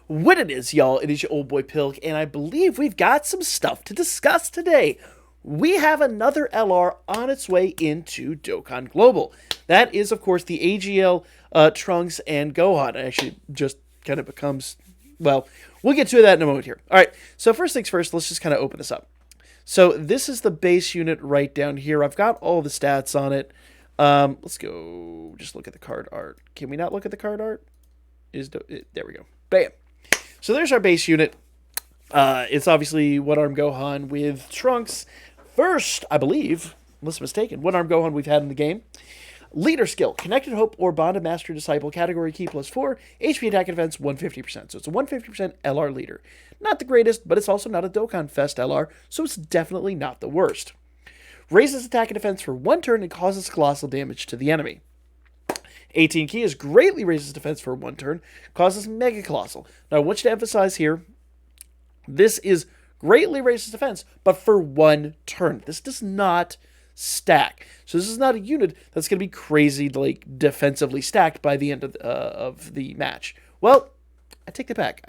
What it is, y'all, it is your old boy Pilk, and I believe we've got some stuff to discuss today. We have another LR on its way into Dokkan Global. That is, of course, the AGL Trunks and Gohan. It actually just kind of becomes, well, we'll get to that in a moment here. All right, so first things first, let's just kind of open this up. So this is the base unit right down here. I've got all the stats on it. Let's go just look at the card art. Can we not look at the card art? There we go. Bam. So there's our base unit. It's obviously one-arm Gohan with Trunks. First, I believe, unless I'm mistaken, one-arm Gohan we've had in the game. Leader skill, Connected Hope or Bond of Master Disciple, category key +4, HP attack and defense 150%. So it's a 150% LR leader. Not the greatest, but it's also not a Dokkan Fest LR, so it's definitely not the worst. Raises attack and defense for 1 turn and causes colossal damage to the enemy. 18 key is greatly raises defense for 1 turn, causes mega colossal. Now I want you to emphasize here, this is greatly raises defense, but for 1 turn. This does not stack. So this is not a unit that's going to be crazy, like, defensively stacked by the end of the match. Well, I take that back.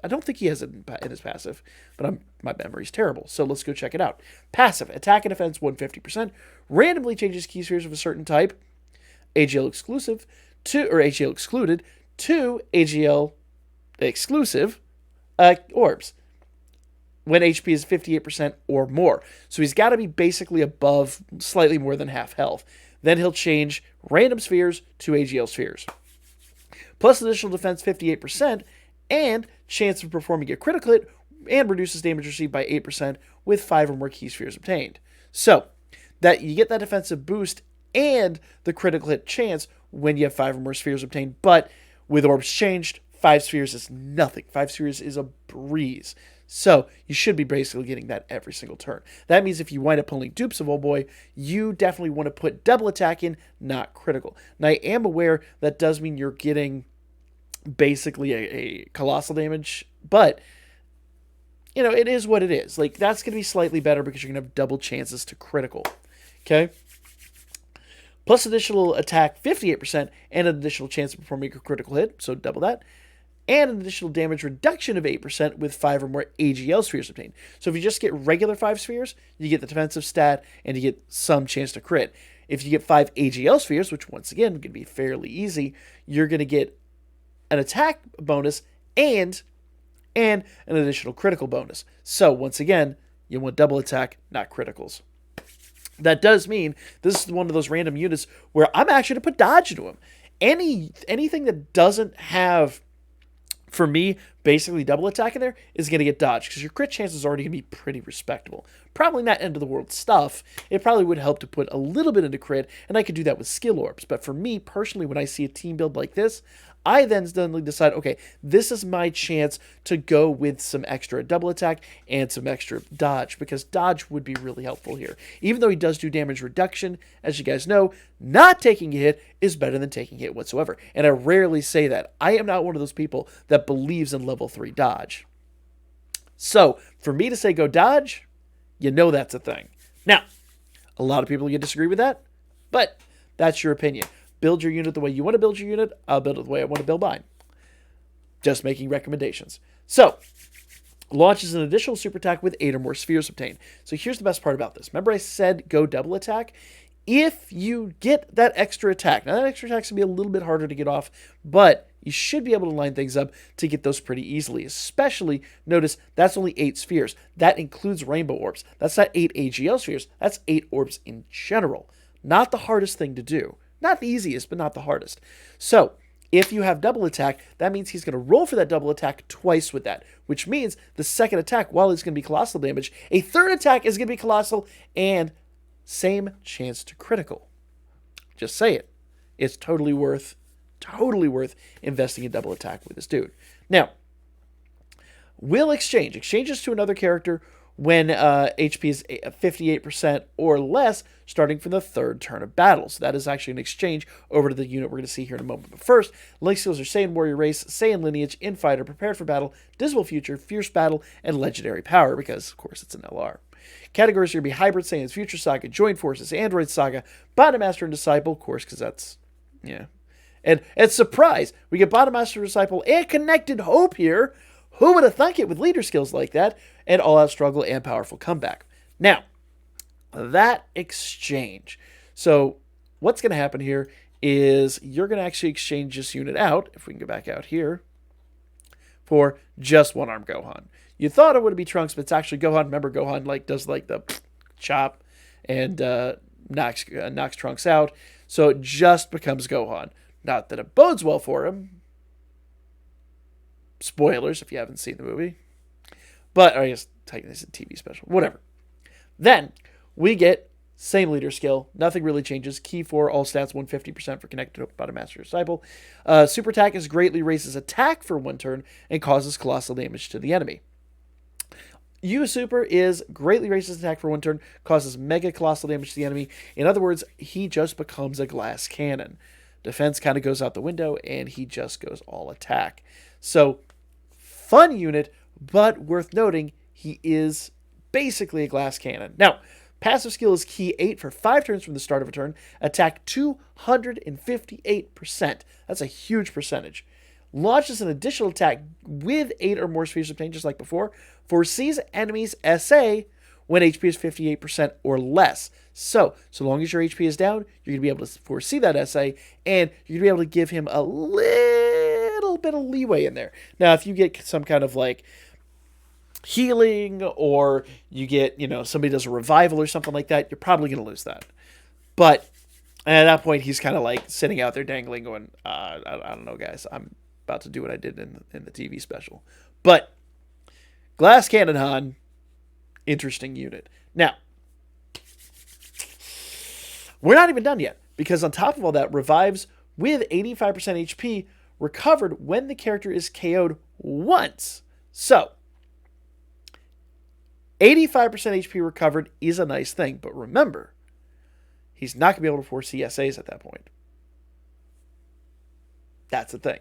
I don't think he has it in his passive, but my memory's terrible. So let's go check it out. Passive, attack and defense 150%, randomly changes key spheres of a certain type, AGL exclusive, AGL excluded, to AGL exclusive orbs when HP is 58% or more. So he's got to be basically above slightly more than half health. Then he'll change random spheres to AGL spheres. Plus additional defense 58% and chance of performing a critical hit and reduces damage received by 8% with 5 or more key spheres obtained. So that you get that defensive boost and the critical hit chance when you have 5 or more spheres obtained. But with orbs changed, 5 spheres is nothing. 5 spheres is a breeze. So you should be basically getting that every single turn. That means if you wind up pulling dupes of old boy, you definitely want to put double attack in, not critical. Now I am aware that does mean you're getting basically a colossal damage, but you know, it is what it is. Like, that's going to be slightly better because you're going to have double chances to critical. Okay? Plus additional attack 58% and an additional chance of performing a critical hit, so double that, and an additional damage reduction of 8% with 5 or more AGL spheres obtained. So if you just get regular 5 spheres, you get the defensive stat and you get some chance to crit. If you get 5 AGL spheres, which once again, going to be fairly easy, you're going to get an attack bonus and an additional critical bonus. So once again, you want double attack, not criticals. That does mean this is one of those random units where I'm actually going to put dodge into him. Anything that doesn't have, for me, basically double attack in there is going to get dodged because your crit chance is already going to be pretty respectable. Probably not end of the world stuff. It probably would help to put a little bit into crit, and I could do that with skill orbs. But for me, personally, when I see a team build like this, I then suddenly decide, okay, this is my chance to go with some extra double attack and some extra dodge, because dodge would be really helpful here. Even though he does do damage reduction, as you guys know, not taking a hit is better than taking a hit whatsoever. And I rarely say that. I am not one of those people that believes in level 3 dodge. So, for me to say go dodge, you know that's a thing. Now, a lot of people can disagree with that, but that's your opinion. Build your unit the way you want to build your unit. I'll build it the way I want to build mine. Just making recommendations. So, launches an additional super attack with 8 or more spheres obtained. So here's the best part about this. Remember I said go double attack? If you get that extra attack, now that extra attack's going to be a little bit harder to get off, but you should be able to line things up to get those pretty easily. Especially, notice, that's only 8 spheres. That includes rainbow orbs. That's not 8 AGL spheres. That's 8 orbs in general. Not the hardest thing to do. Not the easiest, but not the hardest. So, if you have double attack, that means he's going to roll for that double attack twice with that, which means the second attack, while it's going to be colossal damage, a third attack is going to be colossal and same chance to critical. Just say it. It's totally worth investing in double attack with this dude. Now, will exchange. Exchanges to another character when HP is 58% or less, starting from the 3rd turn of battle. So that is actually an exchange over to the unit we're going to see here in a moment. But first, Link skills are Saiyan Warrior Race, Saiyan Lineage, Infighter, Prepared for Battle, Dismal Future, Fierce Battle, and Legendary Power, because, of course, it's an LR. Categories are going to be Hybrid Saiyans, Future Saga, Joint Forces, Android Saga, Bottom Master and Disciple, of course, because that's, yeah. And surprise, we get Bottom Master Disciple and Connected Hope here. Who would have thunk it with leader skills like that? And all-out struggle and powerful comeback. Now, that exchange. So what's going to happen here is you're going to actually exchange this unit out, if we can go back out here, for just one-arm Gohan. You thought it would be Trunks, but it's actually Gohan. Remember, Gohan does the chop and knocks Trunks out. So it just becomes Gohan. Not that it bodes well for him. Spoilers if you haven't seen the movie. But, I guess, technically it's a TV special. Whatever. Then, we get same leader skill. Nothing really changes. Key 4, all stats 150% for Connected Hope, Bottom Master Disciple. Super attack is greatly raises attack for 1 turn and causes colossal damage to the enemy. U Super is greatly raises attack for 1 turn, causes mega colossal damage to the enemy. In other words, he just becomes a glass cannon. Defense kind of goes out the window, and he just goes all attack. So, fun unit, but worth noting, he is basically a glass cannon. Now, passive skill is Key 8 for 5 turns from the start of a turn. Attack 258%. That's a huge percentage. Launches an additional attack with 8 or more spheres obtained, just like before. Foresees enemies' SA when HP is 58% or less. So long as your HP is down, you're going to be able to foresee that SA, and you're going to be able to give him a little bit of leeway in there. Now, if you get some kind of healing, or you get, somebody does a revival or something like that, you're probably going to lose that. But at that point, he's kind of sitting out there dangling going, I don't know, guys. I'm about to do what I did in the TV special. But Glass Cannon Han, interesting unit. Now, we're not even done yet, because on top of all that, revives with 85% HP recovered when the character is KO'd once. So, 85% HP recovered is a nice thing, but remember, he's not going to be able to foresee SAs at that point. That's the thing.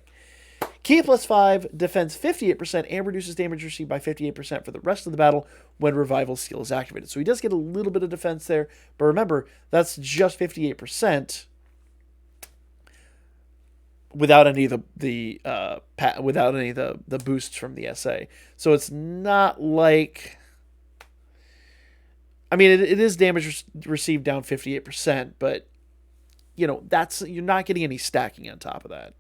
Key +5, defends 58%, and reduces damage received by 58% for the rest of the battle when revival skill is activated. So he does get a little bit of defense there, but remember, that's just 58% without any of the boosts from the SA. So it's not like, I mean, it is damage received down 58%, but you're not getting any stacking on top of that.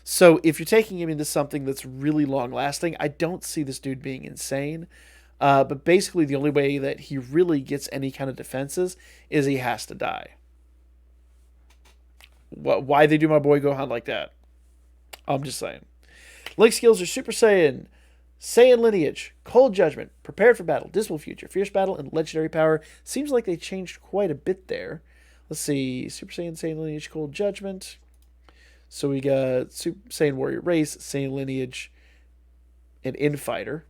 So if you're taking him into something that's really long-lasting, I don't see this dude being insane. But basically, the only way that he really gets any kind of defenses is he has to die. Why they do my boy Gohan like that? I'm just saying. Link skills are Super Saiyan, Saiyan Lineage, Cold Judgment, Prepared for Battle, Dismal Future, Fierce Battle, and Legendary Power. Seems like they changed quite a bit there. Let's see. Super Saiyan, Saiyan Lineage, Cold Judgment. So we got Super Saiyan Warrior Race, Saiyan Lineage, and Infighter.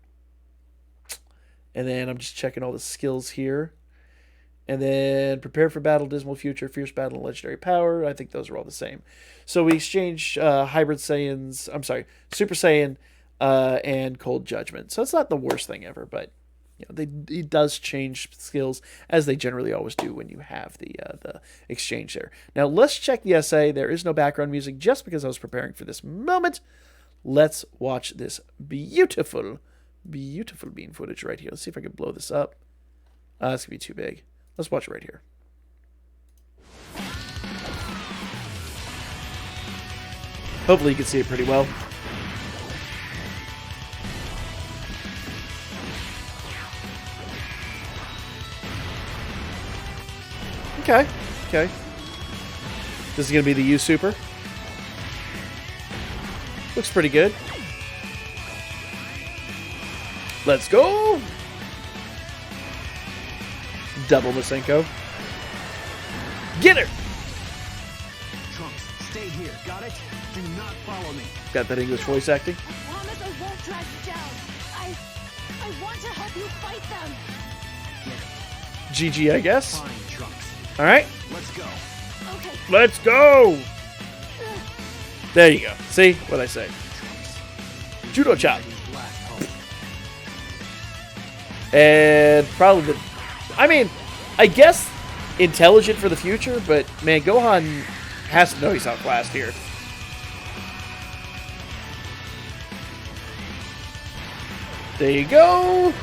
And then I'm just checking all the skills here. And then Prepare for Battle, Dismal Future, Fierce Battle, and Legendary Power. I think those are all the same. So we exchange Hybrid Saiyans, Super Saiyan and Cold Judgment. So it's not the worst thing ever, but it does change skills, as they generally always do when you have the exchange there. Now, let's check the SA. There is no background music just because I was preparing for this moment. Let's watch this beautiful, beautiful bean footage right here. Let's see if I can blow this up. It's going to be too big. Let's watch it right here. Hopefully you can see it pretty well. Okay. This is going to be the U Super. Looks pretty good. Let's go! Double Masenko. Get her! Trunks, stay here. Got it? Do not follow me. Got that English voice acting. I promise I won't drag you down. I want to help you fight them. GG, I guess. Fine, Trunks. All right. Let's go. Okay. Let's go! There you go. See what I say? Judo chop. Last hope. And probably I guess intelligent for the future, but man, Gohan has to know he's outclassed here. There you go.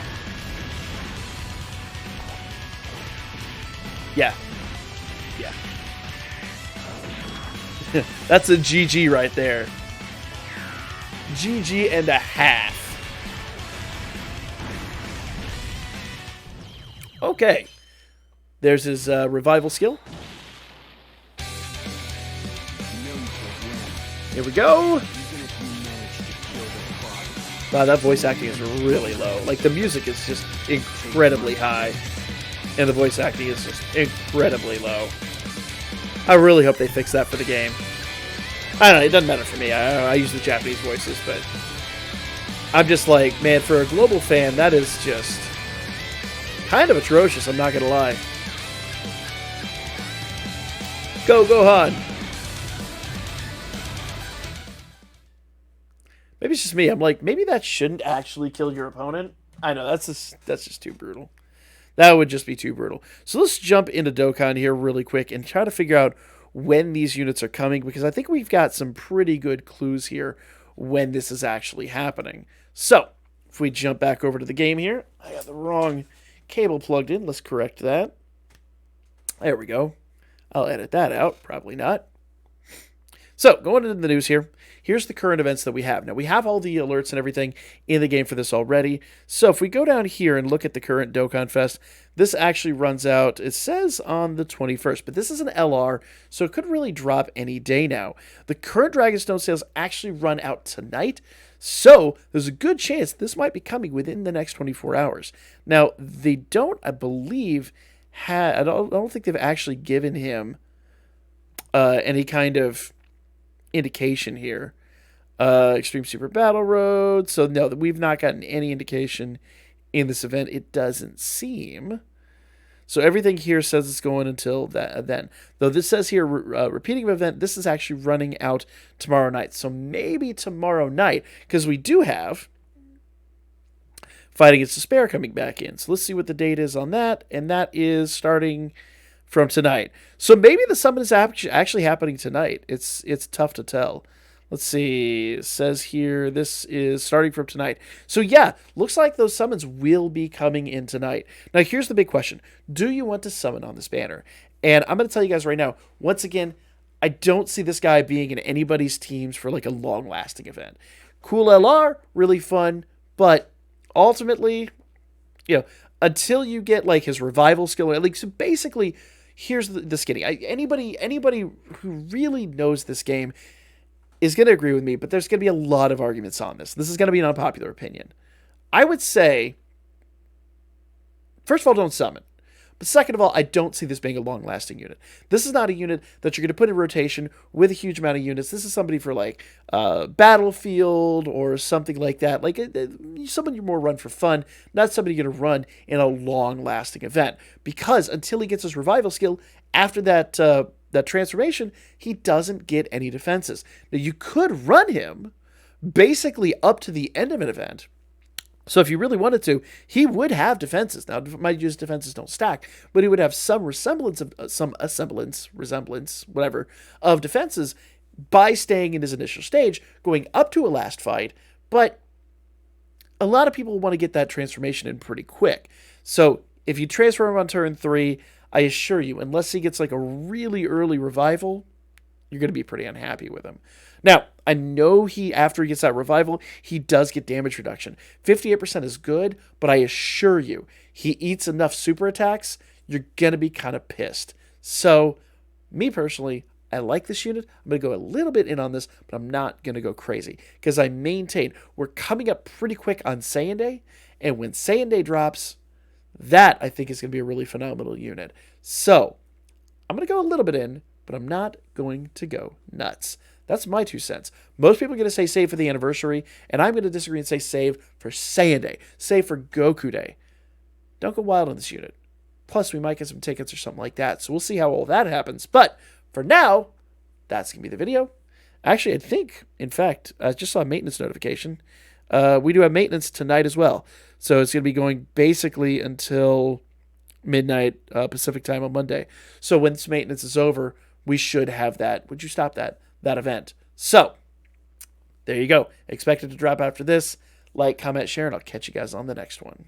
Yeah. Yeah. That's a GG right there. GG and a half. Okay. There's his revival skill. Here we go. Wow, that voice acting is really low. Like, the music is just incredibly high. And the voice acting is just incredibly low. I really hope they fix that for the game. I don't know, it doesn't matter for me. I use the Japanese voices, but I'm just like, man, for a global fan, that is just kind of atrocious, I'm not going to lie. Go, Gohan! Maybe it's just me. I'm like, maybe that shouldn't actually kill your opponent. I know, that's just too brutal. That would just be too brutal. So let's jump into Dokkan here really quick and try to figure out when these units are coming, because I think we've got some pretty good clues here when this is actually happening. So, if we jump back over to the game here, I got the wrong cable plugged in. Let's correct that. There we go. I'll edit that out. Probably not. So, going into the news here, here's the current events that we have. Now, we have all the alerts and everything in the game for this already. So, if we go down here and look at the current Dokkan Fest, this actually runs out, it says on the 21st, but this is an LR, so it could really drop any day now. The current Dragonstone sales actually run out tonight, so there's a good chance this might be coming within the next 24 hours. Now, they don't, I believe, I don't think they've actually given him any kind of indication here. Extreme Super Battle Road. So no, we've not gotten any indication in this event. It doesn't seem. So everything here says it's going until that event. Though this says here, repeating of event, this is actually running out tomorrow night. So maybe tomorrow night, because we do have Fight Against Despair coming back in. So let's see what the date is on that. And that is starting from tonight. So maybe the summon is actually happening tonight. It's tough to tell. Let's see. It says here this is starting from tonight. So yeah, looks like those summons will be coming in tonight. Now here's the big question. Do you want to summon on this banner? And I'm going to tell you guys right now, once again, I don't see this guy being in anybody's teams for like a long-lasting event. Cool LR, really fun, but ultimately, you know, until you get like his revival skill, like, so basically, here's the skinny. Anybody who really knows this game is going to agree with me, but there's going to be a lot of arguments on this. This is going to be an unpopular opinion. I would say, first of all, don't summon. But second of all, I don't see this being a long-lasting unit. This is not a unit that you're going to put in rotation with a huge amount of units. This is somebody for like Battlefield or something like that. Like somebody more run for fun, not somebody you're going to run in a long-lasting event. Because until he gets his revival skill, after that transformation, he doesn't get any defenses. Now, you could run him basically up to the end of an event. So if you really wanted to, he would have defenses. Now, mind you, his defenses don't stack, but he would have some resemblance, whatever, of defenses by staying in his initial stage, going up to a last fight. But a lot of people want to get that transformation in pretty quick. So if you transfer him on turn 3, I assure you, unless he gets like a really early revival, you're going to be pretty unhappy with him. Now, I know after he gets that revival, he does get damage reduction. 58% is good, but I assure you, he eats enough super attacks, you're going to be kind of pissed. So, me personally, I like this unit. I'm going to go a little bit in on this, but I'm not going to go crazy. Because I maintain, we're coming up pretty quick on Saiyan Day, and when Saiyan Day drops, that I think is going to be a really phenomenal unit. So, I'm going to go a little bit in, but I'm not going to go nuts. That's my 2 cents. Most people are going to say save for the anniversary, and I'm going to disagree and say save for Saiyan Day. Save for Goku Day. Don't go wild on this unit. Plus, we might get some tickets or something like that, so we'll see how all that happens. But for now, that's going to be the video. Actually, I think, in fact, I just saw a maintenance notification. We do have maintenance tonight as well. So it's going to be going basically until midnight Pacific time on Monday. So when this maintenance is over, we should have that. Would you stop that event? So there you go. Expected to drop after this. Like, comment, share, and I'll catch you guys on the next one.